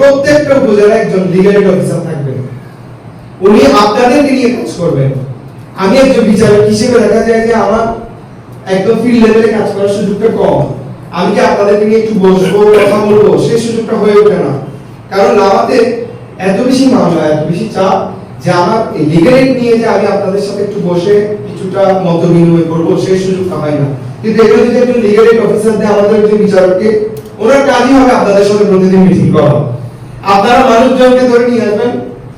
প্রত্যেকটা উপজেলায় একজন লিগ্যাল এইড অফিসার থাকবেন, উনি আপনাদেরকে নিয়ে কাজ করবেন। আমি একজন বিচারক হিসেবে দেখা যায় যে আমার একদম ফিল্ড লেভেলে কাজ করার সুযোগটা কম। আমি কি আপনাদেরকে নিয়ে একটু বসবো, কথা বলবো, সেই সুযোগটা হয়ে ওঠে না। কারণ লামাতে এত বেশি মামলা, এত বেশি চাপ যে আমার লিগ্যাল এইড নিয়ে যে আমি আপনাদের সাথে একটু বসে কিছুটা মত বিনিময় করবো, সেই সুযোগটা হয় না। কিন্তু এগুলো যদি একজন লিগ্যাল এইড অফিসার দেয় আমাদের একজন বিচারককে, ওনার কাজই হবে আপনাদের সাথে প্রতিদিন মিটিং করা। আপনারা মানুষজনকে ধরে নিয়ে আসবেন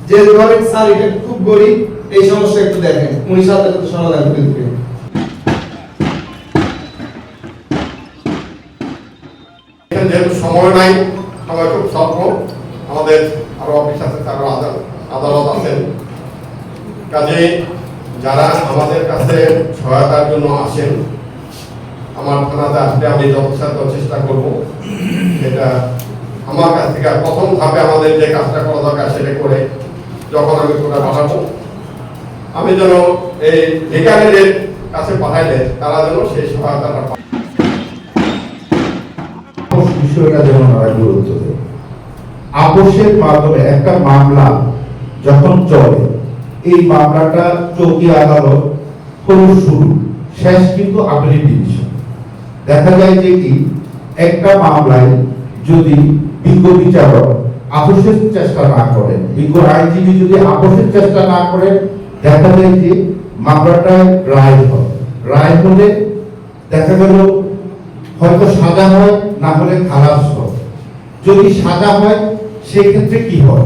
যে ধরেন স্যার এটা খুব গরিব, এই সমস্যা একটু দেখেন, উনি সাথে সাথে সমাধান করে দিবেন। যেহেতু সময় নাই, সময় খুব স্বল্প, আমাদের আরো অফিস আছে, আরো আদালত আছেন, কাজে যারা আমাদের কাছে সহায়তার জন্য আসেন, আমার থানাতে আসলে আমি যথাসাধ্য চেষ্টা করব সেটা আমার কাছ থেকে প্রথম ধাপে আমাদের যে কাজটা করা দরকার সেটা করে যখন আমি কোটা পাঠাবো, আমি যেন এই লিগ্যালের কাছে পাঠাইলে তারা যেন সেই সহায়তাটা পায়। বিষয়টা যেমন আমরা গুরুত্ব দেব। আপোষের মাধ্যমে একটা মামলা যখন চলে, এই মামলাটা চৌকি আদালত হলো শুরু, শেষ কিন্তু আপিল ডিভিশন। দেখা যায় যে কি একটা মামলায় যদি বিজ্ঞ বিচারক আপোষের চেষ্টা না করেন, বিজ্ঞ আইনজীবী যদি আপোষের চেষ্টা না করেন, দেখা যায় যে মামলাটায় রায় হয়। রায় হলে দেখা গেল হয়তো সাজা হয়, না হলে খালাস হয়। যদি সাজা হয় সেই ক্ষেত্রে কি হয়?